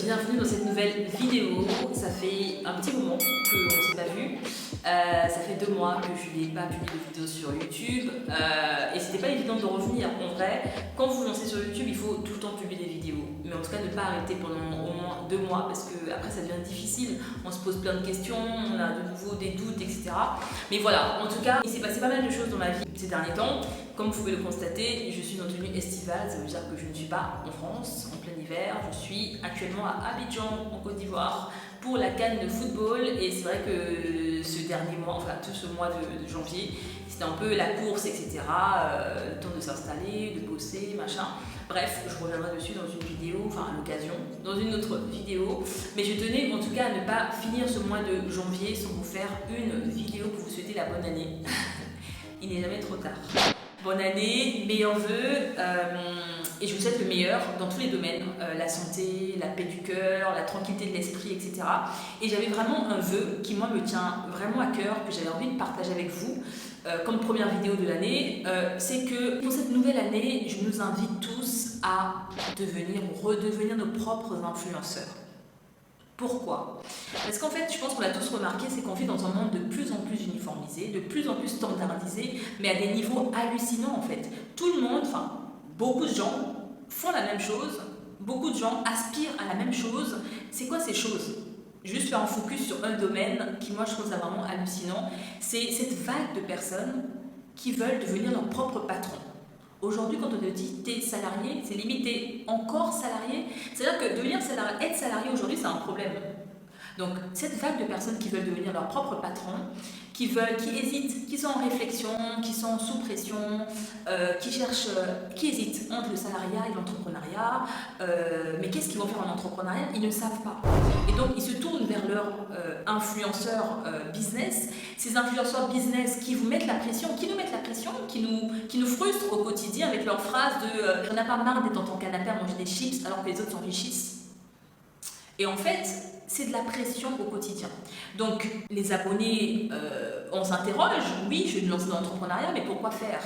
bienvenue dans cette nouvelle vidéo. Ça fait un petit moment qu'on ne s'est pas vu. Ça fait 2 mois que je n'ai pas publié de vidéo sur YouTube et c'était pas évident de revenir. En vrai, quand vous vous lancez sur YouTube, il faut tout le temps publier des vidéos. Mais en tout cas, ne pas arrêter pendant au moins 2 mois parce que après ça devient difficile. On se pose plein de questions, on a de nouveau des doutes, etc. Mais voilà, en tout cas, il s'est passé pas mal de choses dans ma vie ces derniers temps. Comme vous pouvez le constater, je suis en tenue estivale, ça veut dire que je ne suis pas en France, en plein hiver. Je suis actuellement à Abidjan, en Côte d'Ivoire, pour la CAN de football. Et c'est vrai que ce dernier mois, enfin tout ce mois de janvier, c'était un peu la course, etc. Le temps de s'installer, de bosser, machin. Bref, je reviendrai dessus dans une vidéo, enfin à l'occasion, dans une autre vidéo. Mais je tenais en tout cas à ne pas finir ce mois de janvier sans vous faire une vidéo pour vous souhaiter la bonne année. Il n'est jamais trop tard. Bonne année, meilleurs vœux, et je vous souhaite le meilleur dans tous les domaines, la santé, la paix du cœur, la tranquillité de l'esprit, etc. Et j'avais vraiment un vœu qui moi me tient vraiment à cœur, que j'avais envie de partager avec vous, comme première vidéo de l'année, c'est que pour cette nouvelle année, je nous invite tous à devenir ou redevenir nos propres influenceurs. Pourquoi? Parce qu'en fait, je pense qu'on l'a tous remarqué, c'est qu'on vit dans un monde de plus en plus uniformisé, de plus en plus standardisé, mais à des niveaux hallucinants en fait. Tout le monde, enfin beaucoup de gens font la même chose, beaucoup de gens aspirent à la même chose. C'est quoi ces choses? Juste faire un focus sur un domaine qui moi je trouve ça vraiment hallucinant, c'est cette vague de personnes qui veulent devenir leur propre patron. Aujourd'hui, quand on te dit t'es salarié, c'est limité encore salarié. C'est-à-dire que devenir salarié, être salarié aujourd'hui, c'est un problème. Donc, cette vague de personnes qui veulent devenir leur propre patron, qui hésitent, qui sont en réflexion, qui sont sous pression, qui hésitent entre le salariat et l'entrepreneuriat. Mais qu'est-ce qu'ils vont faire en entrepreneuriat? Ils ne savent pas. Et donc, ils se tournent vers leurs influenceurs business. Ces influenceurs business qui vous mettent la pression, qui nous mettent la pression, qui nous frustrent au quotidien avec leurs phrases de j'en ai pas marre d'être dans ton canapé à manger des chips alors que les autres s'enrichissent. Et en fait, c'est de la pression au quotidien. Donc, les abonnés, on s'interroge, oui, je vais me lancer dans l'entrepreneuriat, mais pourquoi faire?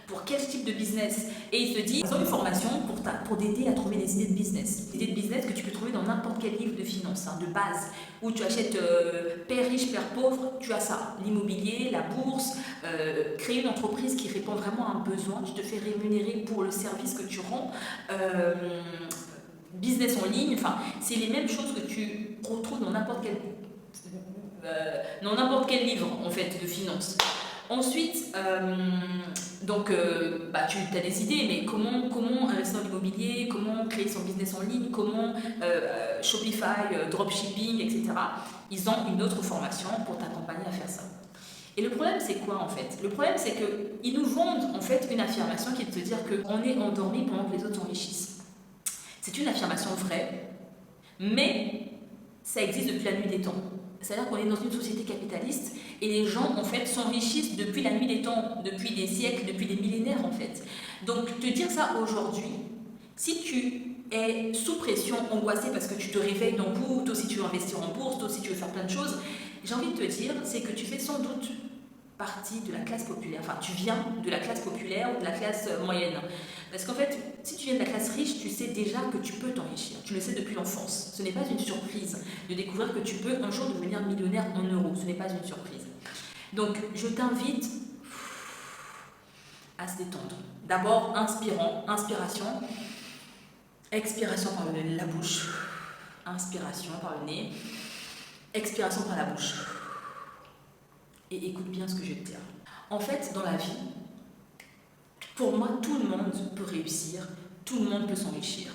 Pour quel type de business? Et ils se disent, ils ont une formation pour t'aider à trouver des idées de business. Des idées de business que tu peux trouver dans n'importe quel livre de finance, de base, où tu achètes père riche, père pauvre, tu as ça. L'immobilier, la bourse, créer une entreprise qui répond vraiment à un besoin, tu te fais rémunérer pour le service que tu rends. Business en ligne, enfin, c'est les mêmes choses que tu retrouves dans n'importe quel livre en fait de finance. Ensuite, tu as des idées, mais comment investir dans l'immobilier, comment créer son business en ligne, comment Shopify, dropshipping, etc. Ils ont une autre formation pour t'accompagner à faire ça. Et le problème, c'est quoi en fait? Le problème, c'est qu'ils nous vendent en fait une affirmation qui est de te dire qu'on est endormi pendant que les autres s'enrichissent. C'est une affirmation vraie, mais ça existe depuis la nuit des temps. C'est-à-dire qu'on est dans une société capitaliste et les gens en fait s'enrichissent depuis la nuit des temps, depuis des siècles, depuis des millénaires en fait. Donc te dire ça aujourd'hui, si tu es sous pression, angoissé parce que tu te réveilles d'un coup, toi aussi tu veux investir en bourse, toi aussi tu veux faire plein de choses, j'ai envie de te dire, c'est que tu fais sans doute partie de la classe populaire, enfin tu viens de la classe populaire ou de la classe moyenne. Parce qu'en fait, si tu viens de la classe riche, tu sais déjà que tu peux t'enrichir. Tu le sais depuis l'enfance. Ce n'est pas une surprise de découvrir que tu peux un jour devenir millionnaire en euros. Ce n'est pas une surprise. Donc, je t'invite à se détendre. D'abord, inspiration. Expiration par la bouche. Inspiration par le nez. Expiration par la bouche. Et écoute bien ce que je vais te dire. En fait, dans la vie, pour moi, tout le monde peut réussir, tout le monde peut s'enrichir.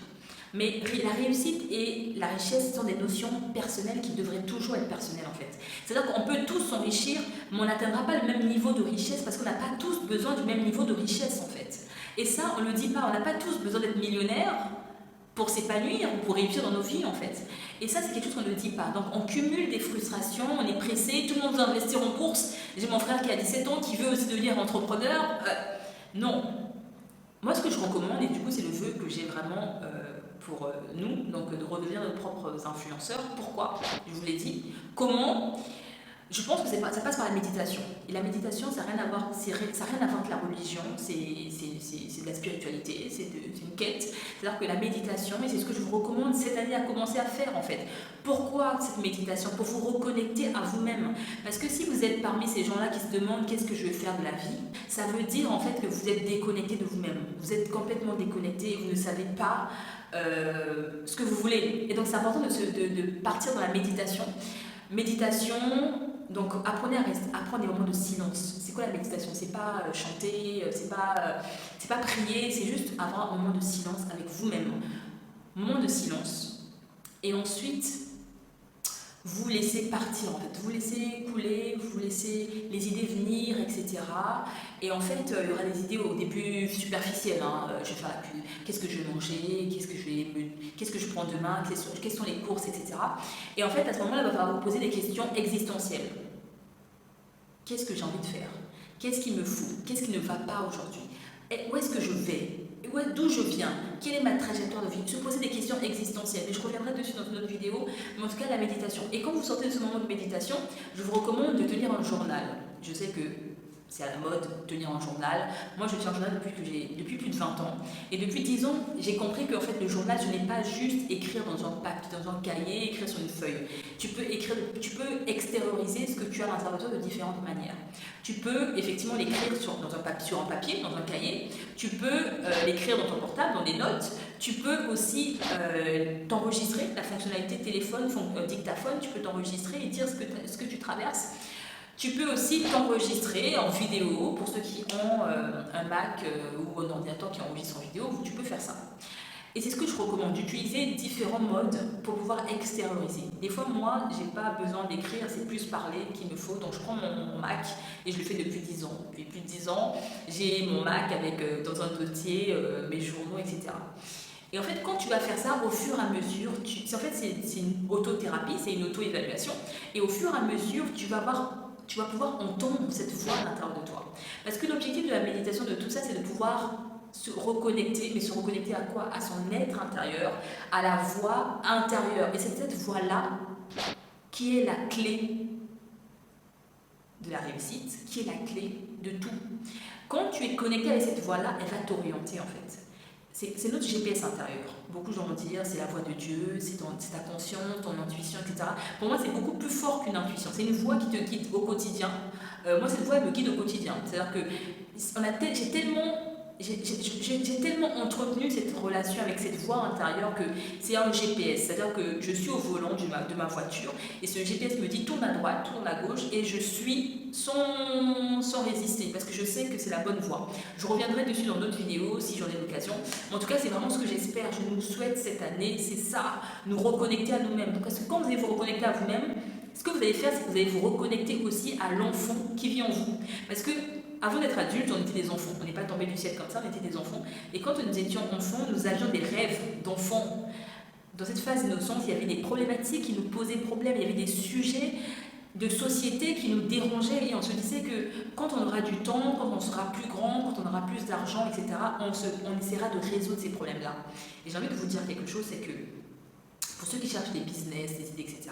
Mais la réussite et la richesse sont des notions personnelles qui devraient toujours être personnelles en fait. C'est-à-dire qu'on peut tous s'enrichir, mais on n'atteindra pas le même niveau de richesse parce qu'on n'a pas tous besoin du même niveau de richesse en fait. Et ça, on ne le dit pas, on n'a pas tous besoin d'être millionnaire pour s'épanouir ou pour réussir dans nos vies en fait. Et ça, c'est quelque chose qu'on ne dit pas. Donc on cumule des frustrations, on est pressé, tout le monde veut investir en bourse. J'ai mon frère qui a 17 ans qui veut aussi devenir entrepreneur. Non. Moi, ce que je recommande, et du coup, c'est le vœu que j'ai vraiment pour nous, donc de redevenir nos propres influenceurs. Pourquoi? Je vous l'ai dit. Comment? Je pense que ça passe par la méditation. Et la méditation, ça n'a rien à voir, ça a rien à voir avec la religion, c'est de la spiritualité, c'est une quête. C'est-à-dire que la méditation, et c'est ce que je vous recommande cette année à commencer à faire en fait. Pourquoi cette méditation? Pour vous reconnecter à vous-même. Parce que si vous êtes parmi ces gens-là qui se demandent qu'est-ce que je vais faire de la vie, ça veut dire en fait que vous êtes déconnecté de vous-même. Vous êtes complètement déconnecté et vous ne savez pas ce que vous voulez. Et donc c'est important de partir dans la méditation. Méditation, donc apprenez à prendre des moments de silence. C'est quoi la méditation? C'est pas chanter, c'est pas prier, c'est juste avoir un moment de silence avec vous-même. Moment de silence. Et ensuite, vous laissez partir en fait, vous laissez couler, vous laissez les idées venir, etc. Et en fait, il y aura des idées au début superficielles. Je vais faire la pub, qu'est-ce que je vais manger, qu'est-ce que je prends demain, quelles sont les courses, etc. Et en fait, à ce moment-là, il va falloir vous poser des questions existentielles. Qu'est-ce que j'ai envie de faire? Qu'est-ce qu'il me faut? Qu'est-ce qui ne va pas aujourd'hui? Où est-ce que je vais? D'où je viens? Quelle est ma trajectoire de vie? Se poser des questions existentielles. Mais je reviendrai dessus dans une autre vidéo, mais en tout cas la méditation. Et quand vous sortez de ce moment de méditation, je vous recommande de tenir un journal. Je sais que c'est à la mode de tenir un journal. Moi, je tiens un journal depuis plus de 20 ans. Et depuis 10 ans, j'ai compris qu'en fait, le journal, ce n'est pas juste écrire dans un papier, dans un cahier, écrire sur une feuille. Tu peux extérioriser ce que tu as à l'intérieur de toi de différentes manières. Tu peux effectivement l'écrire sur un papier, dans un cahier. Tu peux l'écrire dans ton portable, dans des notes. Tu peux aussi t'enregistrer, la fonctionnalité téléphone, dictaphone. Tu peux t'enregistrer et dire ce que tu traverses. Tu peux aussi t'enregistrer en vidéo, pour ceux qui ont un Mac ou un ordinateur qui enregistre en vidéo, tu peux faire ça. Et c'est ce que je recommande, d'utiliser différents modes pour pouvoir extérioriser. Des fois, moi, j'ai pas besoin d'écrire, c'est plus parler qu'il me faut. Donc, je prends mon Mac et je le fais depuis 10 ans. Depuis plus de 10 ans, j'ai mon Mac avec dans un dossier mes journaux, etc. Et en fait, quand tu vas faire ça, au fur et à mesure, c'est une autothérapie, c'est une auto-évaluation. Et au fur et à mesure, tu vas pouvoir entendre cette voix à l'intérieur de toi. Parce que l'objectif de la méditation, de tout ça, c'est de pouvoir se reconnecter. Mais se reconnecter à quoi? À son être intérieur, à la voix intérieure. Et c'est cette voix-là qui est la clé de la réussite, qui est la clé de tout. Quand tu es connecté avec cette voix-là, elle va t'orienter en fait. C'est notre GPS intérieur. Beaucoup de gens vont dire c'est la voix de Dieu, c'est ta conscience, ton intuition, etc. Pour moi, c'est beaucoup plus fort qu'une intuition. C'est une voix qui te guide au quotidien. Moi, cette voix, elle me guide au quotidien. C'est-à-dire que j'ai tellement entretenu cette relation avec cette voix intérieure que c'est un GPS. C'est-à-dire que je suis au volant de ma voiture et ce GPS me dit tourne à droite, tourne à gauche et je suis sans résister parce que je sais que c'est la bonne voie. Je reviendrai dessus dans d'autres vidéos si j'en ai l'occasion. En tout cas, c'est vraiment ce que j'espère. Je nous souhaite cette année, c'est ça, nous reconnecter à nous-mêmes. Parce que quand vous allez vous reconnecter à vous-même, ce que vous allez faire, c'est que vous allez vous reconnecter aussi à l'enfant qui vit en vous. Parce que avant d'être adulte, on était des enfants. On n'est pas tombé du ciel comme ça, on était des enfants. Et quand nous étions enfants, nous avions des rêves d'enfants. Dans cette phase d'innocence, il y avait des problématiques qui nous posaient problème. Il y avait des sujets de société qui nous dérangeaient. Et on se disait que quand on aura du temps, quand on sera plus grand, quand on aura plus d'argent, etc., on essaiera de résoudre ces problèmes-là. Et j'ai envie de vous dire quelque chose, c'est que pour ceux qui cherchent des business, des idées, etc.,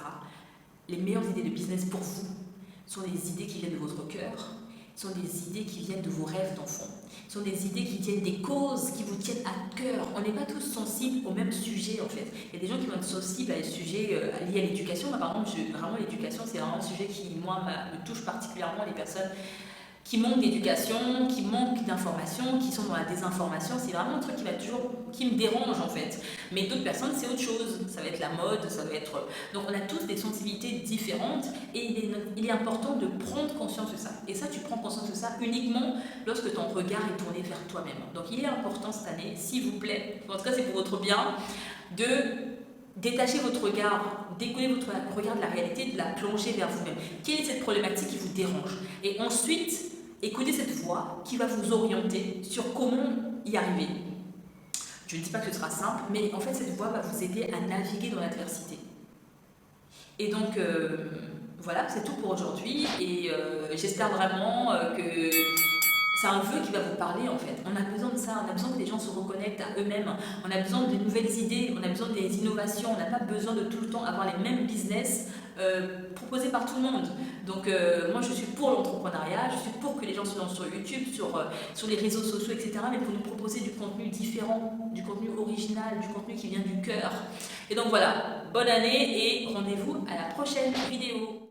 les meilleures idées de business pour vous sont des idées qui viennent de votre cœur, sont des idées qui viennent de vos rêves d'enfant, sont des idées qui viennent des causes qui vous tiennent à cœur. On n'est pas tous sensibles au même sujet en fait. Il y a des gens qui vont être sensibles à des sujets liés à l'éducation. Moi, par exemple, vraiment l'éducation, c'est vraiment un sujet qui, moi, me touche particulièrement. Les personnes qui manquent d'éducation, qui manquent d'informations, qui sont dans la désinformation, c'est vraiment un truc qui me dérange en fait. Mais d'autres personnes, c'est autre chose. Ça va être la mode, ça va être... Donc on a tous des sensibilités différentes et il est important de prendre conscience de ça. Et ça, tu prends conscience de ça uniquement lorsque ton regard est tourné vers toi-même. Donc il est important cette année, s'il vous plaît, en tout cas c'est pour votre bien, de détacher votre regard, décoller votre regard de la réalité, de la plonger vers vous-même. Quelle est cette problématique qui vous dérange? Et ensuite, écoutez cette voix qui va vous orienter sur comment y arriver. Je ne dis pas que ce sera simple, mais en fait, cette voix va vous aider à naviguer dans l'adversité. Et donc, voilà, c'est tout pour aujourd'hui. Et j'espère vraiment que c'est un vœu qui va vous parler en fait. On a besoin de ça, on a besoin que les gens se reconnectent à eux-mêmes, on a besoin de nouvelles idées, on a besoin des innovations, on n'a pas besoin de tout le temps avoir les mêmes business proposé par tout le monde. Donc moi je suis pour l'entrepreneuriat, je suis pour que les gens se lancent sur YouTube, sur les réseaux sociaux, etc. Mais pour nous proposer du contenu différent, du contenu original, du contenu qui vient du cœur. Et donc voilà, bonne année et rendez-vous à la prochaine vidéo.